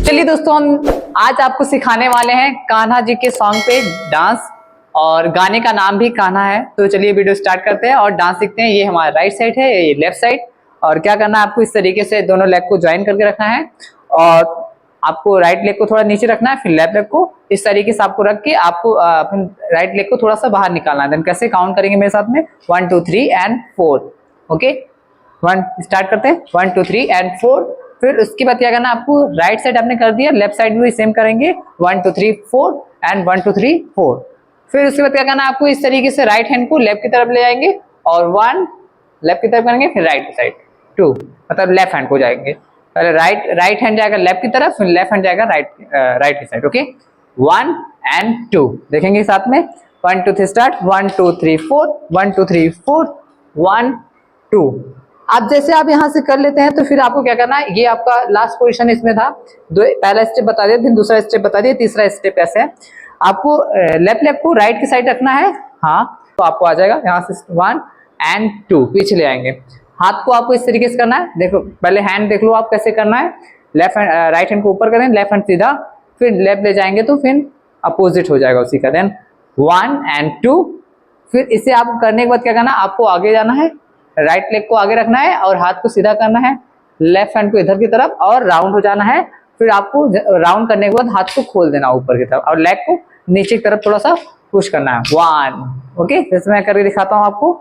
चलिए दोस्तों, हम आज आपको सिखाने वाले हैं कान्हा जी के सॉन्ग पे डांस, और गाने का नाम भी कान्हा है। तो चलिए वीडियो स्टार्ट करते हैं और डांस सीखते हैं। ये हमारा राइट साइड है, ये लेफ्ट साइड। और क्या करना है, आपको इस तरीके से दोनों लेग को ज्वाइन करके रखना है, और आपको राइट लेग को थोड़ा नीचे रखना है, फिर लेफ्ट लेग को इस तरीके से आपको रख के आपको राइट लेग को थोड़ा सा बाहर निकालना है। देन कैसे काउंट करेंगे मेरे साथ में, 1 2 3 एंड 4। ओके, 1 स्टार्ट करते हैं, 1 2 3 एंड 4। फिर उसके बाद क्या करना, आपको राइट साइड आपने कर दिया, लेफ्ट साइड भी सेम करेंगे, 1 2 3 4 एंड 1 2 3 4। फिर उसके बाद क्या करना, आपको इस तरीके से राइट हैंड को लेफ्ट की तरफ ले जाएंगे और 1 लेफ्ट की तरफ करेंगे, फिर राइट की साइड 2, मतलब लेफ्ट हैंड को जाएंगे। पहले राइट हैंड जाएगा लेफ्ट की तरफ, फिर लेफ्ट हैंड जाएगा राइट की साइड। ओके, 1 एंड 2 देखेंगे साथ में, 1 2 3 स्टार्ट, 1 2 3 4 1 2 3 4 1 2। आप जैसे आप यहाँ से कर लेते हैं तो फिर आपको क्या करना है, ये आपका लास्ट पोजीशन इसमें था। पहला स्टेप बता दिया, फिर दूसरा स्टेप बता दिया, तीसरा स्टेप ऐसे है। आपको लेफ्ट लेग को राइट की साइड रखना है। हाँ, तो आपको आ जाएगा यहाँ से 1 एंड 2, पीछे ले आएंगे। हाथ को आपको इस तरीके से करना है। देखो पहले हैंड देख लो आप कैसे करना है। लेफ्ट हैंड राइट हैंड को ऊपर करें, लेफ्ट हैंड सीधा, फिर लेफ्ट ले जाएंगे तो फिर अपोजिट हो जाएगा उसी का। Then 1 and 2। फिर इसे आप करने के बाद क्या करना, आपको आगे जाना है, राइट लेग को आगे रखना है और हाथ को सीधा करना है, लेफ्ट हैंड को इधर की तरफ और राउंड हो जाना है। फिर आपको राउंड करने के बाद हाथ को खोल देना ऊपर की तरफ और लेग को नीचे की तरफ थोड़ा सा पुश करना है। 1। ओके, जैसे मैं करके दिखाता हूँ आपको।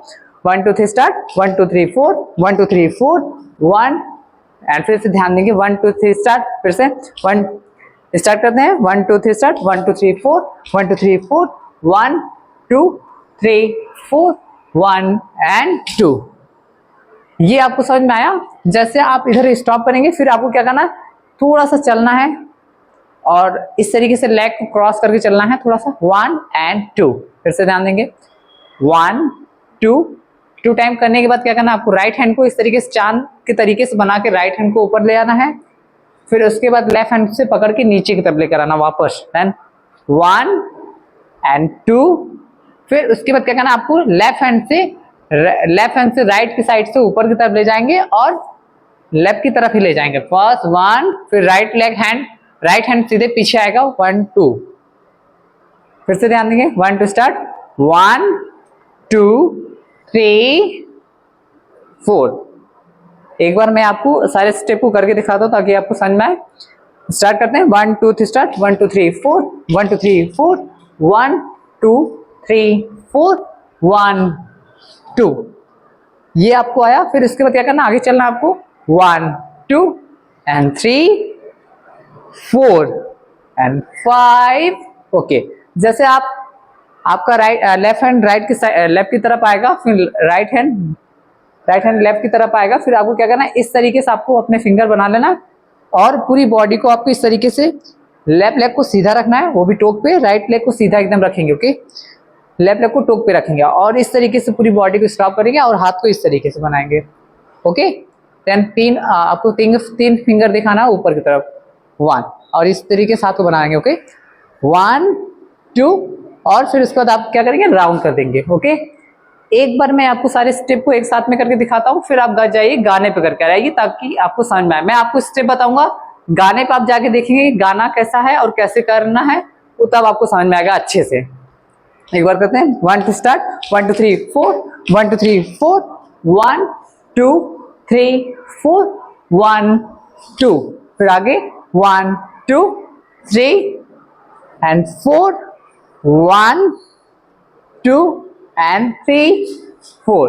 1 2 3 स्टार्ट, 1 2 3 4 1 2 3 4 1 एंड फिर से ध्यान देंगे, 1 2 3 स्टार्ट, फिर से 1 स्टार्ट करते हैं, 1 2 3 स्टार्ट, 1 2 3 4 1 2 3 4 1 2 3 4 1 एंड 2। ये आपको समझ में आया। जैसे आप इधर स्टॉप करेंगे, फिर आपको क्या करना है, थोड़ा सा चलना है और इस तरीके से लेग को क्रॉस करके चलना है थोड़ा सा। 1 एंड 2, फिर से ध्यान देंगे, 1 2 टाइम करने के बाद क्या करना, आपको राइट हैंड को इस तरीके से चांद के तरीके से बना के राइट हैंड को ऊपर ले आना है। फिर उसके बाद लेफ्ट हैंड से पकड़ के नीचे की तरफ लेकर आना वापस। Then 1 and 2। फिर उसके बाद क्या करना, आपको लेफ्ट हैंड से राइट की साइड से ऊपर की तरफ ले जाएंगे और लेफ्ट की तरफ ही ले जाएंगे। फर्स्ट 1, फिर राइट हैंड सीधे पीछे आएगा, 1 2। फिर से ध्यान देंगे, 1 2 स्टार्ट, 1 2 3 4। एक बार मैं आपको सारे स्टेप को करके दिखाता हूं ताकि आपको समझ में आए। स्टार्ट करते हैं, 1 2 3 स्टार्ट, 1 2 3 4 1 2 3 4 1 2 3 4 1 2। ये आपको आया। फिर इसके बाद क्या करना, आगे चलना आपको, 1 2 एंड 3 4 एंड 5। ओके, जैसे आपका लेफ्ट हैंड लेफ्ट की तरफ आएगा, फिर राइट हैंड लेफ्ट की तरफ आएगा। फिर आपको क्या करना है, इस तरीके से आपको अपने फिंगर बना लेना और पूरी बॉडी को आपको इस तरीके से लेफ्ट लेग को सीधा रखना है, वो भी टोक पे, राइट लेग को सीधा एकदम रखेंगे। ओके, लेफ्ट लेग को टोक पे रखेंगे और इस तरीके से पूरी बॉडी को स्टॉप करेंगे और हाथ को इस तरीके से बनाएंगे। ओके, देन आपको तीन फिंगर दिखाना है ऊपर की तरफ, 1, और इस तरीके से हाथ को बनाएंगे। ओके, 1 2 और फिर उसके बाद आप क्या करेंगे, राउंड कर देंगे। ओके, एक बार मैं आपको सारे स्टेप को एक साथ में करके दिखाता हूँ, फिर आप जाइए गाने पे करके आइए ताकि आपको समझ में आए। मैं आपको स्टेप बताऊंगा, गाने पे आप जाके देखेंगे गाना कैसा है और कैसे करना है, वो तब आपको समझ में आएगा अच्छे से। एक बार करते हैं, 1 2 स्टार्ट, 1 2 3 4 1 2 3 4 1 2 3 4 1 2। फिर आगे 1 2 3 एंड 4 1 2 एंड 3 4।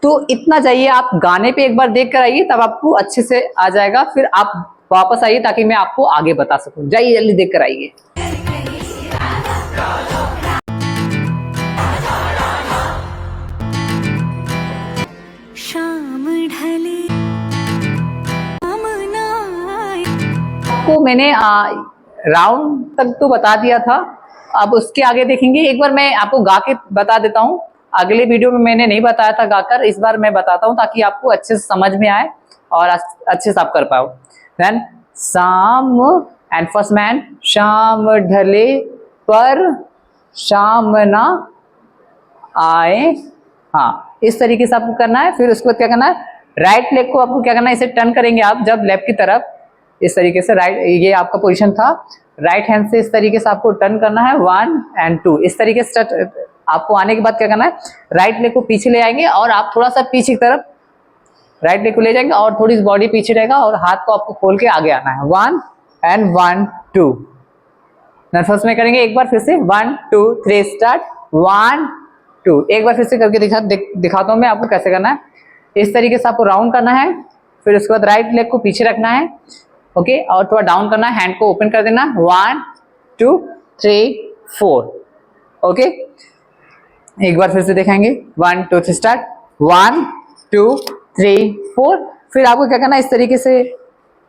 तो इतना चाहिए। आप गाने पे एक बार देख कर आइए, तब आपको अच्छे से आ जाएगा। फिर आप वापस आइए ताकि मैं आपको आगे बता सकूं। जाइए, जल्दी देख कर आइए। आपको मैंने राउंड तक तो बता दिया था, अब उसके आगे देखेंगे। एक बार मैं आपको गा के बता देता हूँ। अगले वीडियो में मैंने नहीं बताया था गाकर, इस बार मैं बताता हूँ ताकि आपको अच्छे से समझ में आए और अच्छे से आप कर पाओ। देन शाम एंड फर्स्ट मैन, शाम ढले पर शाम ना आए। हाँ, इस तरीके से आपको करना है। फिर उसके बाद क्या करना है, राइट लेग को आपको क्या करना है, इसे टर्न करेंगे आप जब लेफ्ट की तरफ, इस तरीके से राइट, ये आपका पोजीशन था। राइट हैंड से इस तरीके से आपको टर्न करना है 1 and 2 इस तरीके से। आपको आने के बाद क्या करना है, राइट लेग को पीछे ले आएंगे और आप थोड़ा सा पीछे की तरफ राइट लेग को ले जाएंगे और थोड़ी बॉडी पीछे रहेगा और हाथ को आपको खोल के आगे आना है 1 and 1 2। फर्स्ट में करेंगे एक बार फिर से 1 2 3 स्टार्ट 1 2। एक बार फिर से करके दिखाता हूं मैं आपको कैसे करना है। इस तरीके से आपको राउंड करना है, फिर उसके बाद राइट लेग को पीछे रखना है, ओके, और थोड़ा डाउन करना है, हैंड को ओपन कर देना 1 2 3 4, ओके। एक बार फिर से दिखाएंगे 1 2 3 स्टार्ट 1 2 3 4। फिर आपको क्या करना है, इस तरीके से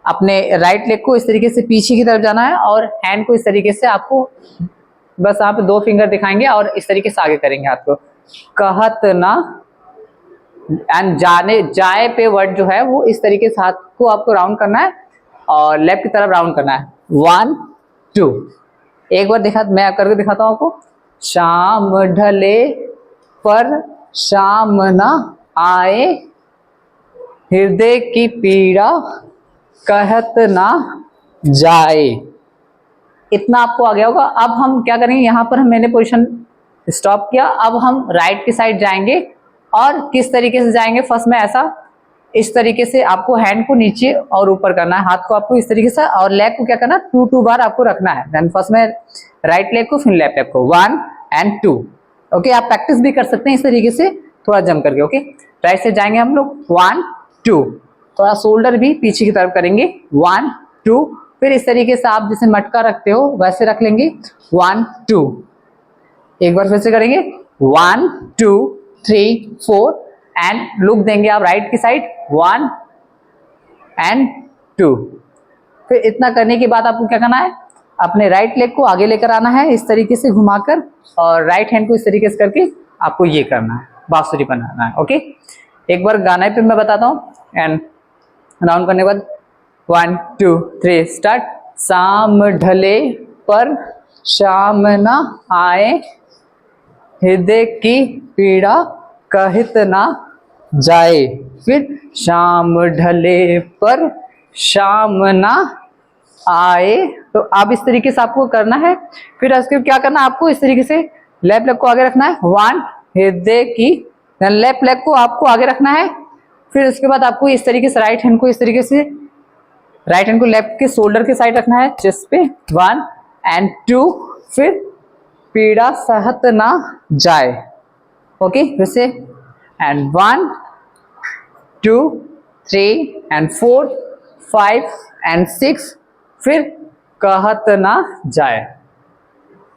अपने राइट लेग को इस तरीके से पीछे की तरफ जाना है और हैंड को इस तरीके से आपको बस यहाँ पे 2 फिंगर दिखाएंगे और इस तरीके से आगे करेंगे हाथ को। कहत ना एंड जाने जाए पे वर्ड जो है वो इस तरीके से हाथ को आपको राउंड करना है और लेफ्ट की तरफ राउंड करना है 1 2। एक बार मैं करके दिखाता हूँ आपको। शाम ढले पर शाम ना आए, हृदय की पीड़ा कहत ना जाए। इतना आपको आ गया होगा। अब हम क्या करेंगे, यहाँ पर मैंने पोजीशन स्टॉप किया। अब हम राइट की साइड जाएंगे और किस तरीके से जाएंगे, फर्स्ट में ऐसा इस तरीके से आपको हैंड को नीचे और ऊपर करना है, हाथ को आपको इस तरीके से, और लेग को क्या करना है 2 बार आपको रखना है। देन फर्स्ट में राइट लेग को फिर लेफ्ट लेग को 1 and 2, ओके। आप प्रैक्टिस भी कर सकते हैं इस तरीके से थोड़ा जम करके, ओके। राइट से जाएंगे हम लोग 1 2, थोड़ा शोल्डर भी पीछे की तरफ करेंगे 1 2। फिर इस तरीके से आप जैसे मटका रखते हो वैसे रख लेंगे 1 2। एक बार फिर से करेंगे 1 2 3 4 एंड लुक देंगे आप राइट की साइड 1 and 2। फिर इतना करने के बाद आपको क्या करना है, अपने राइट लेग को आगे लेकर आना है इस तरीके से घुमाकर, और राइट हैंड को इस तरीके से करके आपको ये करना है, बांसुरी बनाना है, ओके। एक बार गाना पे मैं बताता हूँ एंड राउंड करने के बाद 1 2 3 स्टार्ट। शाम ढले पर शाम ना आए, हृदय की पीड़ा कहत ना जाए। फिर शाम ढले पर शाम ना आए, तो आप इस तरीके से आपको करना है। फिर उसके क्या करना है, आपको इस तरीके से लेफ्ट लेग को आगे रखना है 1, हृदय की, लेफ्ट लेग को आपको आगे रखना है। फिर उसके बाद आपको इस तरीके से राइट हैंड को इस तरीके से, राइट हैंड को लेफ्ट के शोल्डर के साइड रखना है चेस्ट पे 1 and 2। फिर पीड़ा सहत ना जाए, ओके। फिर से एंड 1 2 3 and 4 5 and 6। फिर कहत ना जाए।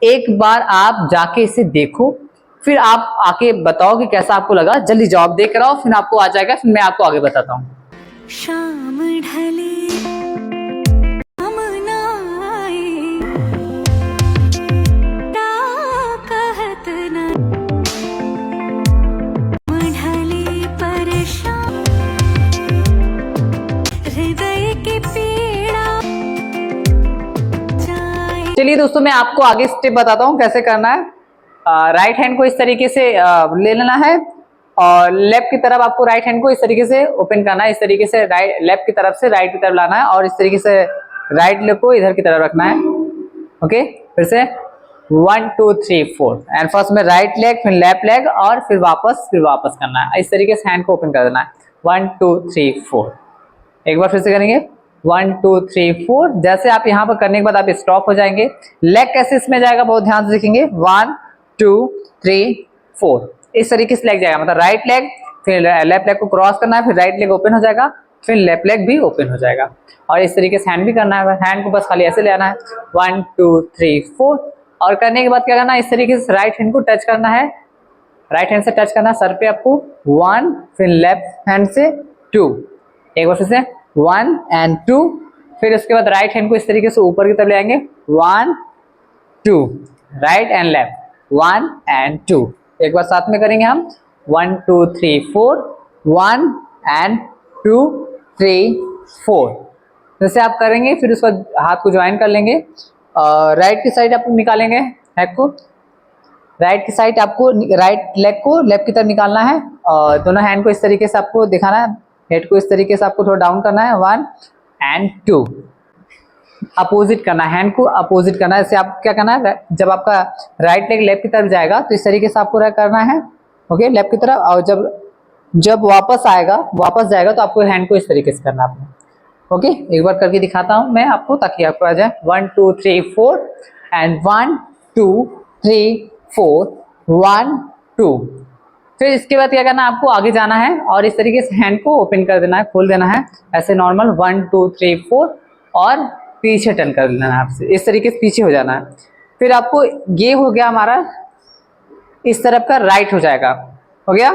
एक बार आप जाके इसे देखो, फिर आप आके बताओ कि कैसा आपको लगा। जल्दी जवाब देकर आओ, फिर आपको आ जाएगा, फिर मैं आपको आगे बताता हूँ। शाम ढले हम ना आए, कहत ना ढले पर शाम, हृदय की पीड़ा जाए। चलिए दोस्तों, मैं आपको आगे स्टेप बताता हूँ कैसे करना है। राइट हैंड को इस तरीके से ले लेना है और लेफ्ट की तरफ आपको राइट हैंड को इस तरीके से ओपन करना है, इस तरीके से राइट लेफ्ट की तरफ से राइट की तरफ लाना है और इस तरीके से राइट लेग को इधर की तरफ रखना है, ओके। फिर से 1 2 3 4 एंड फर्स्ट में राइट लेग, फिर लेफ्ट लेग और फिर वापस करना है। इस तरीके से हैंड को ओपन कर देना है 1 2 3 4। एक बार फिर से करेंगे 1 2 3 4। जैसे आप यहाँ पर करने के बाद आप स्टॉप हो जाएंगे। लेग कैसे इसमें जाएगा बहुत ध्यान से देखेंगे 1 2 3 4, इस तरीके से लेग जाएगा, मतलब राइट लेग, फिर लेफ्ट लेग को क्रॉस करना है, फिर राइट लेग ओपन हो जाएगा, फिर लेफ्ट लेग भी ओपन हो जाएगा। और इस तरीके से हैंड भी करना है, हैंड को बस खाली ऐसे ले आना है 1 2 3 4। और करने के बाद क्या करना है, इस तरीके से राइट हैंड को टच करना है, राइट हैंड से टच करना है सर पे आपको 1, फिर लेफ्ट हैंड से 2। एक बार फिर से 1 and 2। फिर उसके बाद राइट हैंड को इस तरीके से ऊपर की तरफ ले आएंगे 1 2, राइट एंड लेफ्ट 1 and 2। एक बार साथ में करेंगे हम 1 2 3 4 1 and 2 3 4। जैसे आप करेंगे फिर उसके बाद हाथ को ज्वाइन कर लेंगे और राइट की साइड आप निकालेंगे हैक को, राइट की साइड आपको राइट लेग को लेफ्ट की तरफ निकालना है और दोनों हैंड को इस तरीके से आपको दिखाना है, हेड को इस तरीके से आपको थोड़ा डाउन करना है 1 and 2। अपोजिट करना है, हैंड को अपोजिट करना है। जैसे आप क्या करना है, जब आपका राइट लेग लेफ्ट की तरफ जाएगा तो इस तरीके से आपको करना है, ओके, लेफ्ट की तरफ। और जब वापस जाएगा तो आपको हैंड को इस तरीके से करना है, ओके। एक बार करके दिखाता हूं मैं आपको ताकि आपको आ जाए। 1 2 3 4 एंड 1 2 3 4 1 2। फिर इसके बाद क्या करना है, आपको आगे जाना है और इस तरीके से हैंड को ओपन कर देना है, खोल देना है ऐसे नॉर्मल 1 2 3 4 और पीछे टर्न कर देना है आपसे, इस तरीके से पीछे हो जाना है। फिर आपको ये हो गया हमारा इस तरफ का राइट हो जाएगा, हो गया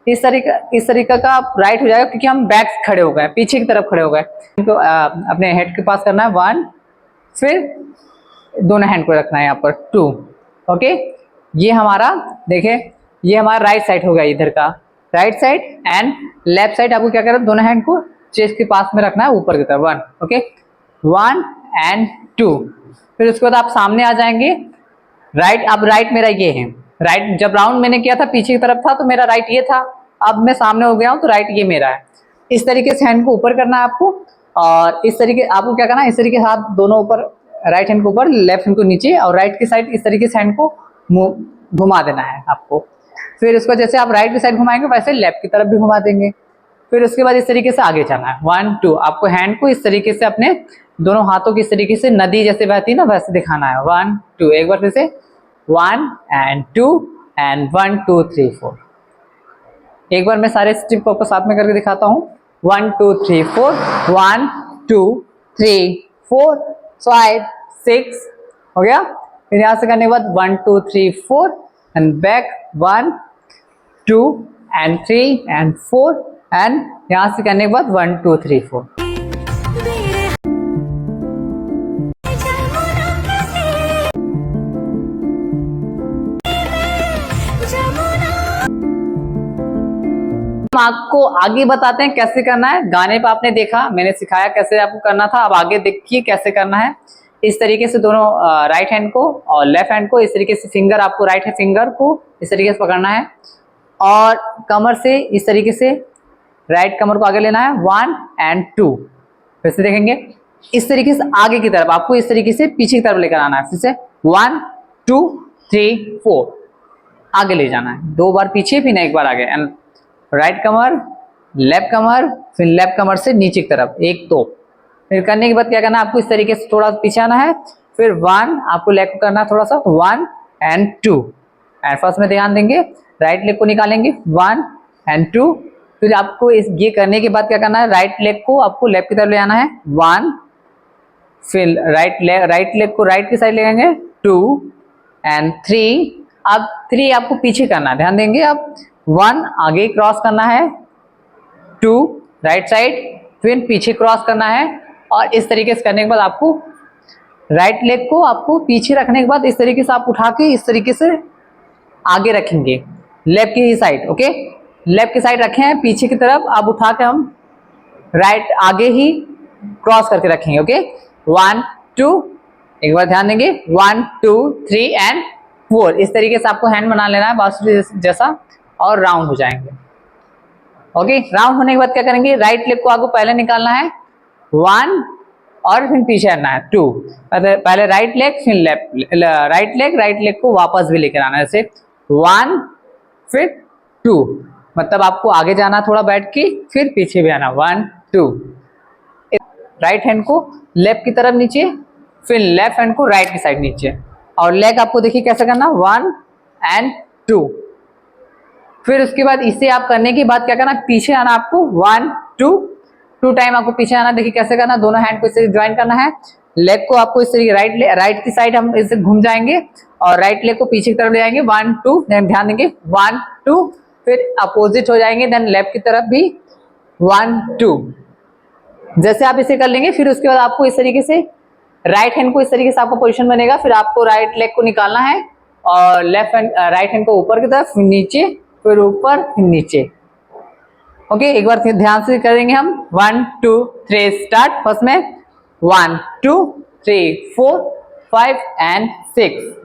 इस तरीका का आप राइट हो जाएगा, क्योंकि हम बैक खड़े हो गए, पीछे की तरफ खड़े हो गए। तो अपने हेड के पास करना है 1, फिर दोनों हैंड को रखना है यहाँ पर 2, ओके। ये हमारा देखिए, ये हमारा राइट साइड हो गया, इधर का right side. And left side आपको क्या करना है, दोनों हैंड को चेस्ट के पास में रखना है ऊपर की तरफ 1, ओके 1 एंड 2। फिर उसके बाद आप सामने आ जाएंगे, राइट। अब राइट मेरा ये है, राइट जब राउंड मैंने किया था पीछे की तरफ था तो मेरा राइट ये था, अब मैं सामने हो गया हूँ तो राइट ये मेरा है। इस तरीके से हैंड को ऊपर करना है आपको, और इस तरीके आपको क्या करना है, इस तरीके से हाथ दोनों ऊपर, राइट हैंड को ऊपर, लेफ्ट हैंड को नीचे, और राइट की साइड इस तरीके से हैंड को घुमा देना है आपको। फिर उसको जैसे आप राइट की साइड घुमाएंगे वैसे लेफ्ट की तरफ भी घुमा देंगे। फिर उसके बाद इस तरीके से आगे जाना है 1 2। आपको हैंड को इस तरीके से अपने दोनों हाथों की इस तरीके से नदी जैसे बहती है ना वैसे दिखाना है 1 2। एक बार फिर से 1 एंड 2 एंड 1 2 3 4। एक बार मैं सारे स्टेप को आपको साथ में करके दिखाता हूँ। 1 2 3 4 1 2 3 4 5 6 हो गया। फिर यहाँ से करने के बाद 1 2 3 4 and back 1 2 and 3 and 4 and यहाँ से करने के बाद 1 2 3 4। हम आपको आगे बताते हैं कैसे करना है। गाने पे आपने देखा, मैंने सिखाया कैसे आपको करना था, अब आगे देखिए कैसे करना है। इस तरीके से दोनों राइट हैंड को और लेफ्ट हैंड को इस तरीके से, फिंगर आपको राइट है फिंगर को इस तरीके से पकड़ना है और कमर से इस तरीके से राइट कमर को आगे लेना है 1 एंड 2। फिर से देखेंगे इस तरीके से आगे की तरफ, आपको इस तरीके से पीछे की तरफ लेकर आना है। फिर से 1 2 3 4 आगे ले जाना है, 2 बार पीछे फिर एक बार आगे। एंड राइट कमर, लेफ्ट कमर, फिर लेफ्ट कमर से नीचे की तरफ 1 2। फिर करने के बाद क्या करना है, आपको इस तरीके से थोड़ा पीछे आना है। फिर 1 आपको लेग को करना है थोड़ा सा 1 एंड 2। एंड फर्स्ट में ध्यान देंगे, राइट लेग को निकालेंगे 1 एंड 2। फिर आपको इस ये करने के बाद क्या करना है, राइट लेग को आपको लेफ्ट की तरफ ले आना है 1, फिर राइट लेग को राइट की साइड ले आएंगे 2 एंड 3। अब 3 आपको पीछे करना है, ध्यान देंगे। अब 1 आगे क्रॉस करना है, 2 राइट साइड, फिर पीछे क्रॉस करना है। और इस तरीके से करने के बाद आपको राइट लेग को आपको पीछे रखने के बाद इस तरीके से आप उठा के इस तरीके से आगे रखेंगे लेफ्ट की साइड, ओके। लेफ्ट की साइड रखे हैं पीछे की तरफ, आप उठा के हम राइट आगे ही क्रॉस करके रखेंगे, ओके 1 2। एक बार ध्यान देंगे 1 2 3 एंड 4। इस तरीके से आपको हैंड बना लेना है बांसुरी जैसा और राउंड हो जाएंगे, ओके। राउंड होने के बाद क्या करेंगे, राइट लेग को आपको पहले निकालना है 1 और फिर पीछे आना है 2। पहले राइट लेग फिर लेफ्ट, राइट लेग को वापस भी लेकर आना है, जैसे 1 फिर 2। मतलब आपको आगे जाना थोड़ा बैठ के, फिर पीछे भी आना 1 2। राइट हैंड को लेफ्ट की तरफ नीचे, फिर लेफ्ट हैंड को राइट की साइड नीचे। और लेग आपको देखिए कैसे करना 1 एंड 2। फिर उसके बाद इसे आप करने के बाद क्या करना, पीछे आना आपको 1 2 टाइम आपको पीछे आना। देखिए कैसे करना, दोनों हैंड को इसे ज्वाइन करना है। लेग को आपको इस तरीके राइट की साइड हम इसे घूम जाएंगे और राइट लेग को पीछे की तरफ ले जाएंगे 1 2। ध्यान देंगे 1 2, फिर अपोजिट हो जाएंगे, देन लेफ्ट की तरफ भी 1 2। जैसे आप इसे कर लेंगे, फिर उसके बाद आपको इस तरीके से राइट हैंड को इस तरीके से आपका पोजीशन बनेगा। फिर आपको राइट लेग को निकालना है और लेफ्ट हैंड राइट हैंड को ऊपर की तरफ, फिर नीचे, फिर ऊपर, फिर नीचे, ओके। एक बार फिर ध्यान से करेंगे हम 1 2 3 स्टार्ट। फर्स्ट में 1 2 3 4 5 एंड 6।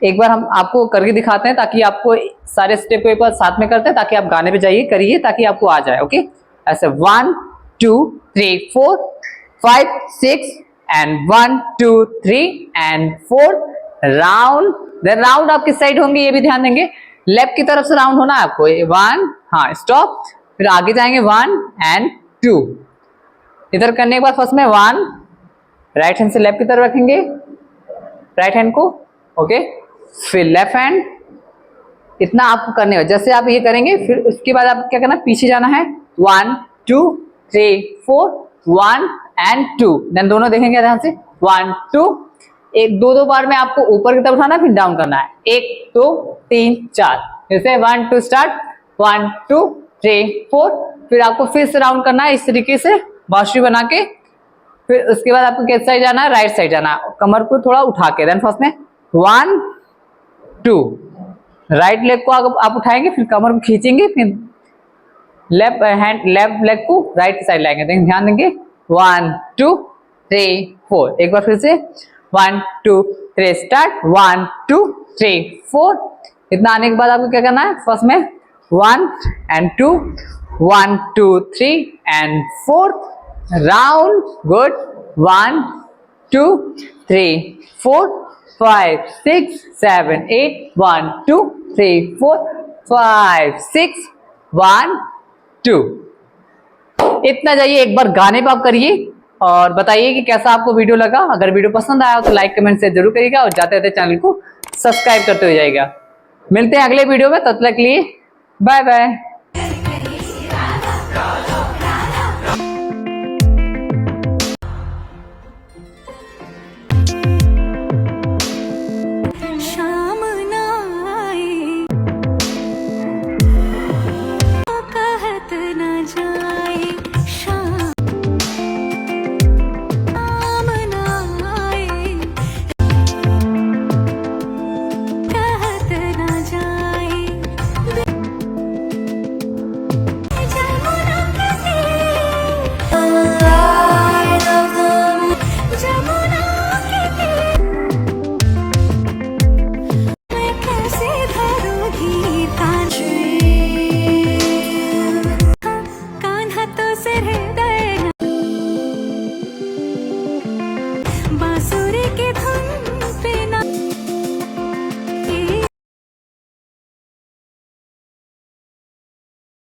एक बार हम आपको करके दिखाते हैं ताकि आपको सारे स्टेप को एक बार साथ में करते हैं, ताकि आप गाने पे जाइए, करिए ताकि आपको आ जाए, ओके। ऐसे 1 2 3 4 5 6 and 1 2 3 and 4 round. Then round आप किस साइड होंगे ये भी ध्यान देंगे, लेफ्ट की तरफ से राउंड होना है आपको। 1 हाँ स्टॉप, फिर आगे जाएंगे 1 एंड 2। इधर करने के बाद फर्स्ट में 1 राइट हैंड से लेफ्ट की तरफ रखेंगे, राइट हैंड को ओके, फिर लेफ्ट हैंड, इतना आपको करने होगा। जैसे आप ये करेंगे फिर उसके बाद आपको क्या करना, पीछे जाना है 1 2 3 4 1 एंड 2। देन दोनों देखेंगे ध्यान से 1 2, एक दो बार में आपको ऊपर की तरफ उठाना फिर डाउन करना है, 1 2 3 4। जैसे 1 2 स्टार्ट 1 2 3 4, फिर आपको फिर से राउंड करना है इस तरीके से बांसुरी बना के। फिर उसके बाद आपको किस साइड जाना है, राइट साइड जाना है, कमर को थोड़ा उठा के। देन फर्स्ट में 1 2, राइट लेग को आप उठाएंगे, फिर कमर को खींचेंगे, फिर लेफ्ट हैंड लेफ्ट लेग को राइट साइड लाएंगे। ध्यान देंगे 1 2 3 4। एक बार फिर से 1 2 3 स्टार्ट 1 2 3 4। इतना आने के बाद आपको क्या करना है, फर्स्ट में 1 एंड 2 1 2 3 एंड 4 राउंड, गुड 1 2 3 4 5 6 7 8 1 2 3 4 5 6 1 2। इतना जाइए, एक बार गाने पे आप करिए और बताइए कि कैसा आपको वीडियो लगा। अगर वीडियो पसंद आया तो लाइक कमेंट से जरूर करिएगा और जाते जाते चैनल को सब्सक्राइब करते हो जाइएगा। मिलते हैं अगले वीडियो में, तब तक के लिए बाय बाय।